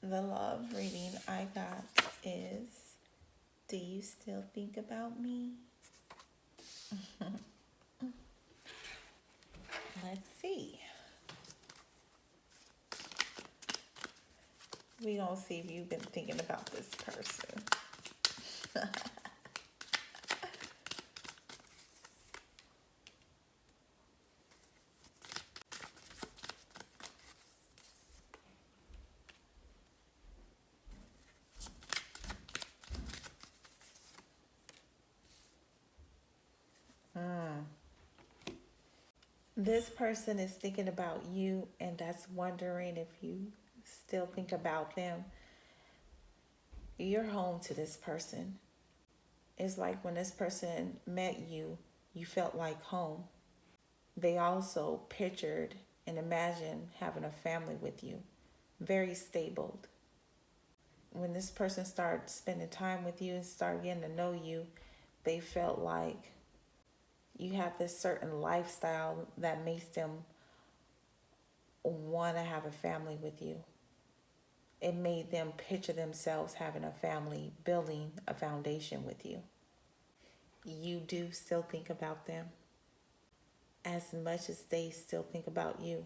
The love reading I got is, do you still think about me? Let's see. We gonna see if you've been thinking about this person. This person is thinking about you, and that's wondering if you still think about them. You're home to this person. It's like when this person met you, you felt like home. They also pictured and imagined having a family with you, very stable. When this person started spending time with you and started getting to know you, they felt like you have this certain lifestyle that makes them want to have a family with you. It made them picture themselves having a family, building a foundation with you. You do still think about them as much as they still think about you.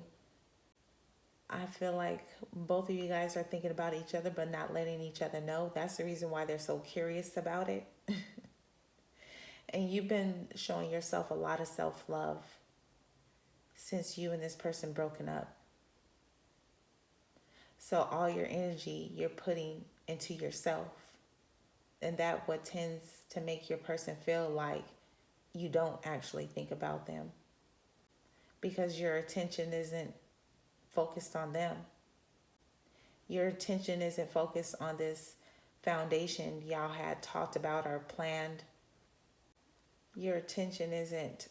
I feel like both of you guys are thinking about each other but not letting each other know. That's the reason why they're so curious about it. And you've been showing yourself a lot of self-love since you and this person broken up. So all your energy you're putting into yourself. And that what tends to make your person feel like you don't actually think about them. Because your attention isn't focused on them. Your attention isn't focused on this foundation y'all had talked about or planned. Your attention isn't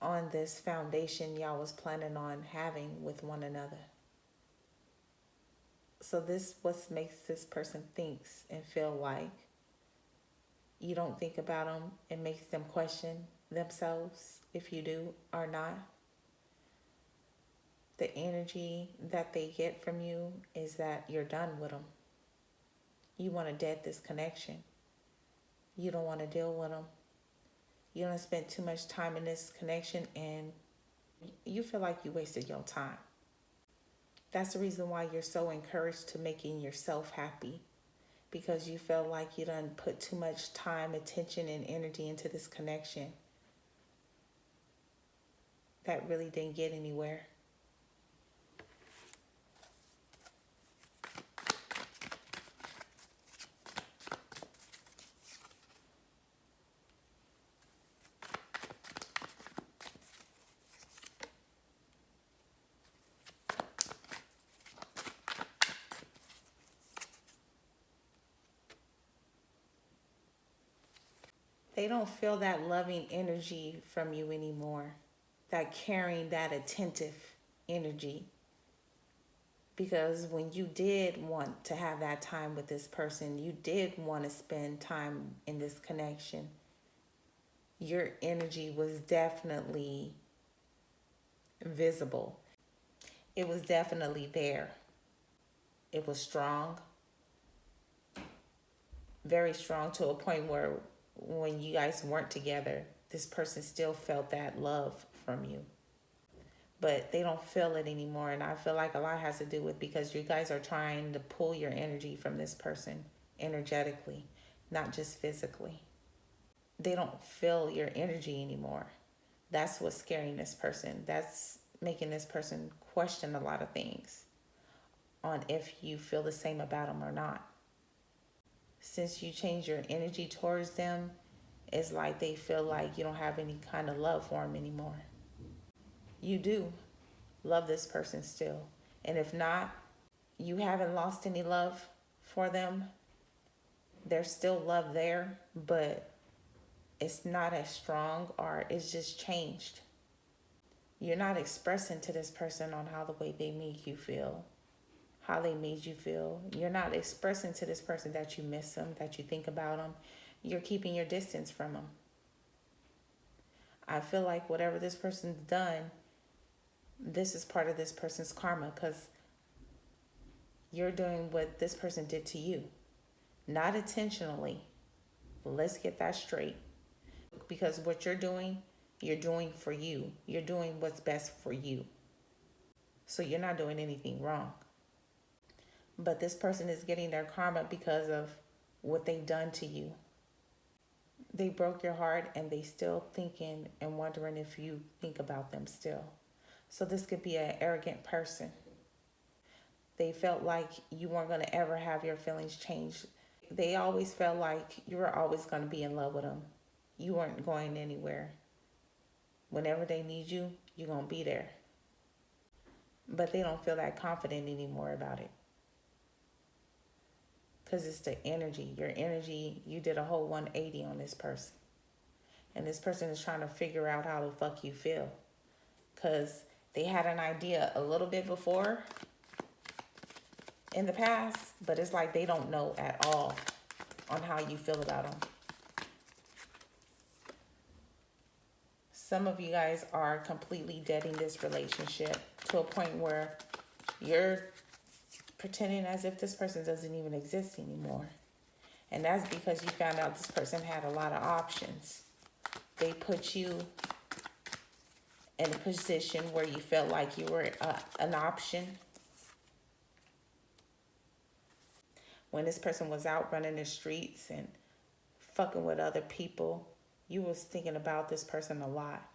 on this foundation y'all was planning on having with one another. So this what makes this person thinks and feel like you don't think about them. It makes them question themselves if you do or not. The energy that they get from you is that you're done with them. You want to dead this connection. You don't want to deal with them. You don't spend too much time in this connection and you feel like you wasted your time. That's the reason why you're so encouraged to making yourself happy, because you feel like you done put too much time, attention, and energy into this connection that really didn't get anywhere. They don't feel that loving energy from you anymore, that caring, that attentive energy. Because when you did want to have that time with this person, you did want to spend time in this connection, your energy was definitely visible. It was definitely there. It was strong, very strong, to a point where when you guys weren't together, this person still felt that love from you. But they don't feel it anymore. And I feel like a lot has to do with because you guys are trying to pull your energy from this person energetically, not just physically. They don't feel your energy anymore. That's what's scaring this person. That's making this person question a lot of things on if you feel the same about them or not. Since you change your energy towards them, it's like they feel like you don't have any kind of love for them anymore. You do love this person still. And if not, you haven't lost any love for them. There's still love there, but it's not as strong, or it's just changed. You're not expressing to this person on how the way they make you feel, how they made you feel. You're not expressing to this person that you miss them, that you think about them. You're keeping your distance from them. I feel like whatever this person's done, this is part of this person's karma, because you're doing what this person did to you. Not intentionally. Let's get that straight. Because what you're doing for you. You're doing what's best for you. So you're not doing anything wrong. But this person is getting their karma because of what they've done to you. They broke your heart and they still thinking and wondering if you think about them still. So this could be an arrogant person. They felt like you weren't going to ever have your feelings changed. They always felt like you were always going to be in love with them. You weren't going anywhere. Whenever they need you, you're going to be there. But they don't feel that confident anymore about it. Because it's the energy. Your energy, you did a whole 180 on this person. And this person is trying to figure out how the fuck you feel. Because they had an idea a little bit before in the past, but it's like they don't know at all on how you feel about them. Some of you guys are completely deading this relationship to a point where you're pretending as if this person doesn't even exist anymore. And that's because you found out this person had a lot of options. They put you in a position where you felt like you were an option. When this person was out running the streets and fucking with other people, you was thinking about this person a lot.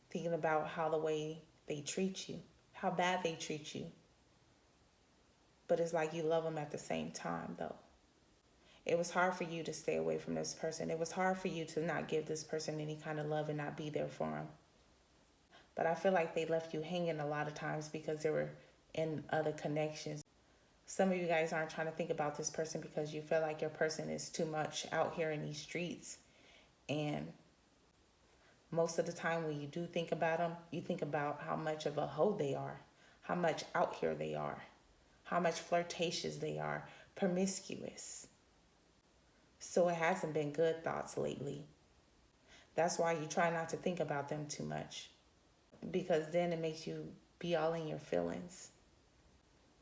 Thinking about how the way they treat you, how bad they treat you. But it's like you love them at the same time, though. It was hard for you to stay away from this person. It was hard for you to not give this person any kind of love and not be there for them. But I feel like they left you hanging a lot of times because they were in other connections. Some of you guys aren't trying to think about this person because you feel like your person is too much out here in these streets. And most of the time when you do think about them, you think about how much of a hoe they are, how much out here they are, how much flirtatious they are, promiscuous. So it hasn't been good thoughts lately. That's why you try not to think about them too much, because then it makes you be all in your feelings.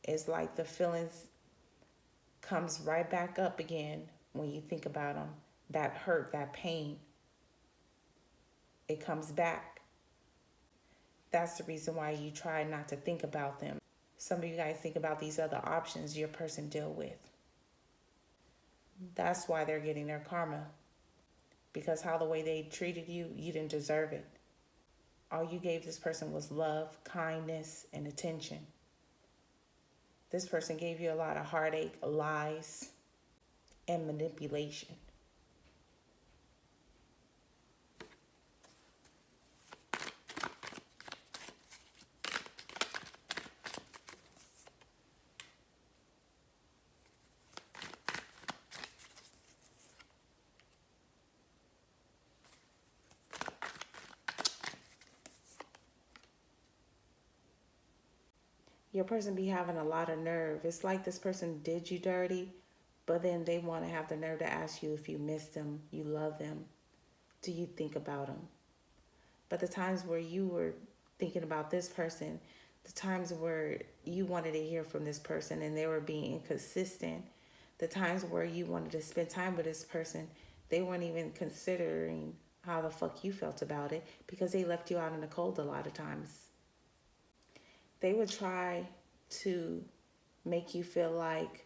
It's like the feelings comes right back up again when you think about them. That hurt, that pain, it comes back. That's the reason why you try not to think about them. Some of you guys think about these other options your person deal with. That's why they're getting their karma. Because how the way they treated you, you didn't deserve it. All you gave this person was love, kindness, and attention. This person gave you a lot of heartache, lies, and manipulation. Your person be having a lot of nerve. It's like this person did you dirty, but then they want to have the nerve to ask you if you miss them, you love them, do you think about them? But the times where you were thinking about this person, the times where you wanted to hear from this person and they were being inconsistent, the times where you wanted to spend time with this person, they weren't even considering how the fuck you felt about it because they left you out in the cold a lot of times. They would try to make you feel like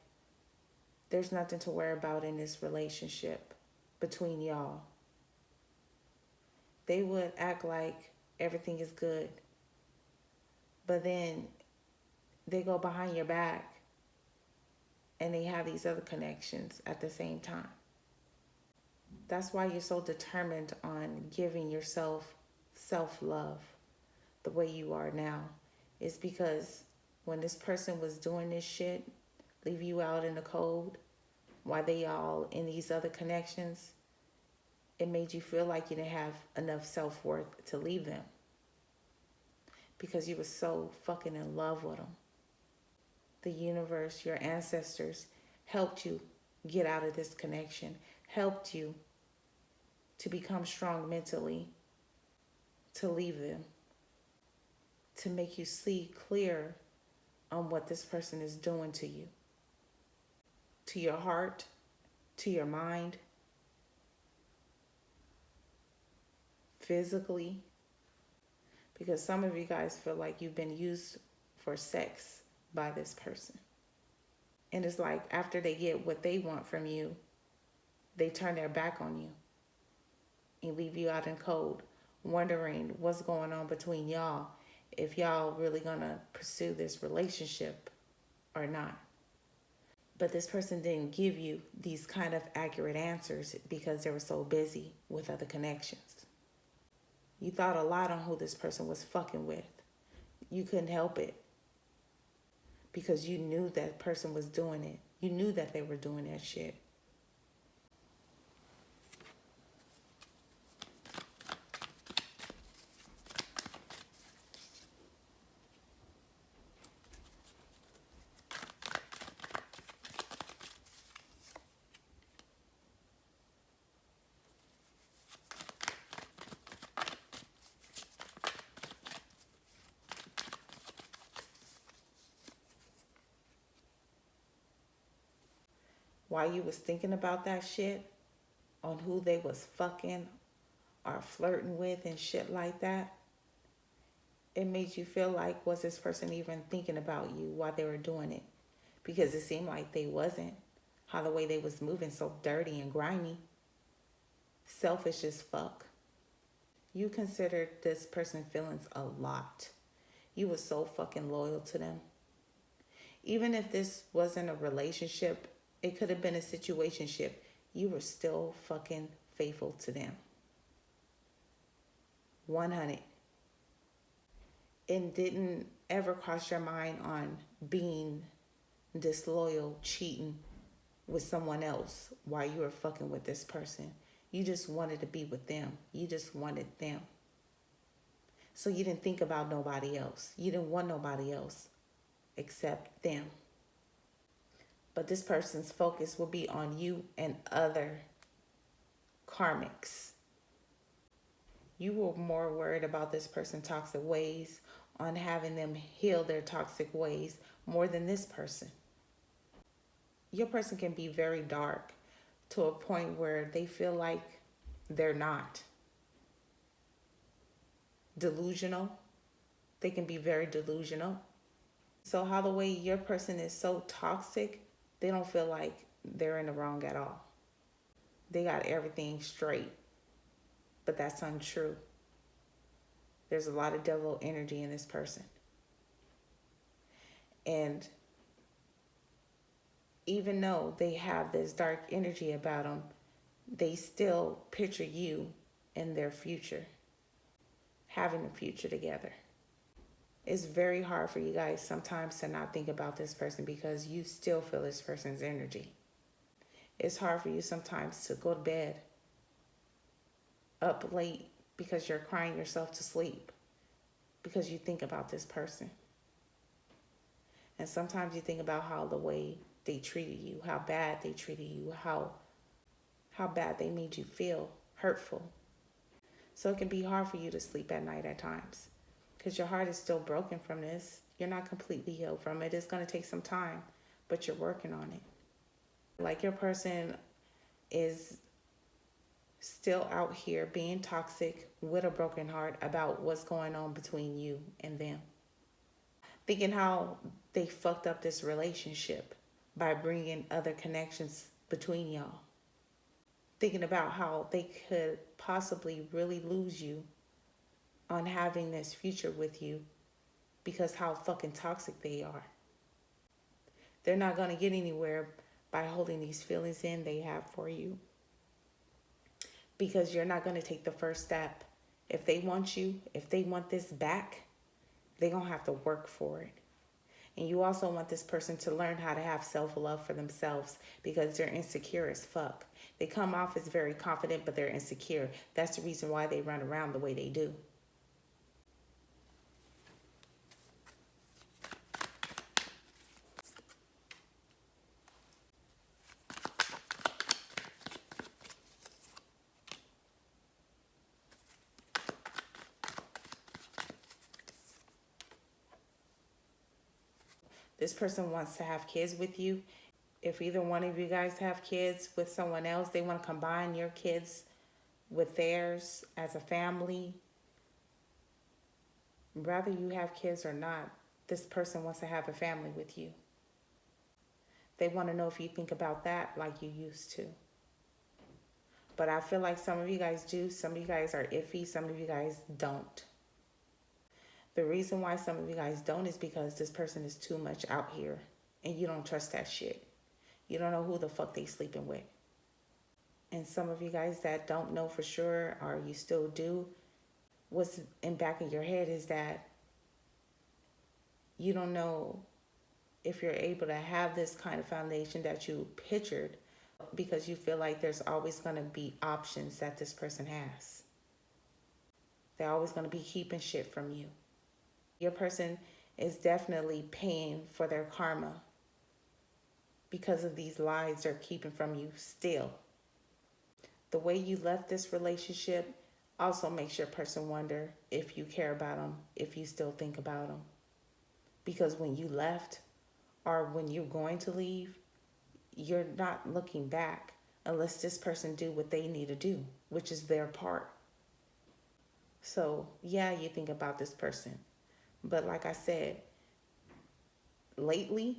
there's nothing to worry about in this relationship between y'all. They would act like everything is good, but then they go behind your back and they have these other connections at the same time. That's why you're so determined on giving yourself self-love the way you are now. It's because when this person was doing this shit, leave you out in the cold, while they all in these other connections, it made you feel like you didn't have enough self-worth to leave them. Because you were so fucking in love with them. The universe, your ancestors, helped you get out of this connection, helped you to become strong mentally, to leave them, to make you see clear on what this person is doing to you, to your heart, to your mind, physically. Because some of you guys feel like you've been used for sex by this person. And it's like after they get what they want from you, they turn their back on you and leave you out in cold, wondering what's going on between y'all, if y'all really gonna pursue this relationship or not. But this person didn't give you these kind of accurate answers because they were so busy with other connections. You thought a lot on who this person was fucking with. You couldn't help it because you knew that person was doing it. You knew that they were doing that shit. While you was thinking about that shit, on who they was fucking or flirting with and shit like that, it made you feel like, was this person even thinking about you while they were doing it? Because it seemed like they wasn't. How the way they was moving, so dirty and grimy. Selfish as fuck. You considered this person's feelings a lot. You was so fucking loyal to them. Even if this wasn't a relationship, it could have been a situationship. You were still fucking faithful to them. 100. It didn't ever cross your mind on being disloyal, cheating with someone else while you were fucking with this person. You just wanted to be with them. You just wanted them. So you didn't think about nobody else. You didn't want nobody else except them. But this person's focus will be on you and other karmics. You were more worried about this person's toxic ways, on having them heal their toxic ways, more than this person. Your person can be very dark to a point where they feel like they're not. Delusional. They can be very delusional. So how the way your person is so toxic, they don't feel like they're in the wrong at all. They got everything straight. But that's untrue. There's a lot of devil energy in this person. And even though they have this dark energy about them, they still picture you in their future, having a future together. It's very hard for you guys sometimes to not think about this person because you still feel this person's energy. It's hard for you sometimes to go to bed up late because you're crying yourself to sleep because you think about this person. And sometimes you think about how the way they treated you, how bad they treated you, how bad they made you feel, hurtful. So it can be hard for you to sleep at night at times because your heart is still broken from this. You're not completely healed from it. It's going to take some time, but you're working on it. Like your person is still out here being toxic with a broken heart about what's going on between you and them. Thinking how they fucked up this relationship by bringing other connections between y'all. Thinking about how they could possibly really lose you on having this future with you because how fucking toxic they are. They're not going to get anywhere by holding these feelings in they have for you because you're not going to take the first step. If they want you, if they want this back, they're going to have to work for it. And you also want this person to learn how to have self-love for themselves because they're insecure as fuck. They come off as very confident, but they're insecure. That's the reason why they run around the way they do. This person wants to have kids with you. If either one of you guys have kids with someone else, they want to combine your kids with theirs as a family. Whether you have kids or not, this person wants to have a family with you. They want to know if you think about that like you used to. But I feel like some of you guys do. Some of you guys are iffy. Some of you guys don't. The reason why some of you guys don't is because this person is too much out here and you don't trust that shit. You don't know who the fuck they sleeping with. And some of you guys that don't know for sure, or you still do, what's in back of your head is that you don't know if you're able to have this kind of foundation that you pictured, because you feel like there's always going to be options that this person has. They're always going to be keeping shit from you. Your person is definitely paying for their karma because of these lies they're keeping from you still. The way you left this relationship also makes your person wonder if you care about them, if you still think about them. Because when you left, or when you're going to leave, you're not looking back unless this person do what they need to do, which is their part. So yeah, you think about this person. But like I said, lately,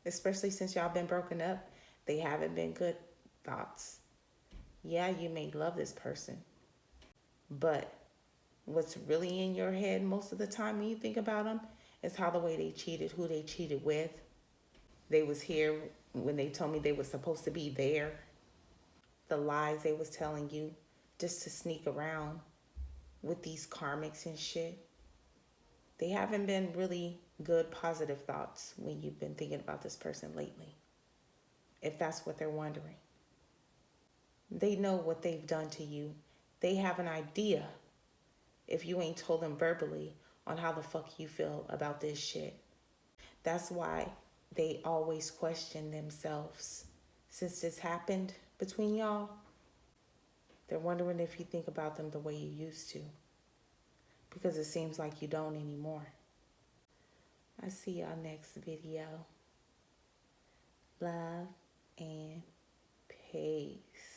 especially since y'all been broken up, they haven't been good thoughts. Yeah, you may love this person, but what's really in your head most of the time when you think about them is how the way they cheated, who they cheated with. They was here when they told me they were supposed to be there. The lies they was telling you just to sneak around with these karmics and shit. They haven't been really good, positive thoughts when you've been thinking about this person lately, if that's what they're wondering. They know what they've done to you. They have an idea, if you ain't told them verbally, on how the fuck you feel about this shit. That's why they always question themselves. Since this happened between y'all, they're wondering if you think about them the way you used to. Because it seems like you don't anymore. I'll see y'all next video. Love and peace.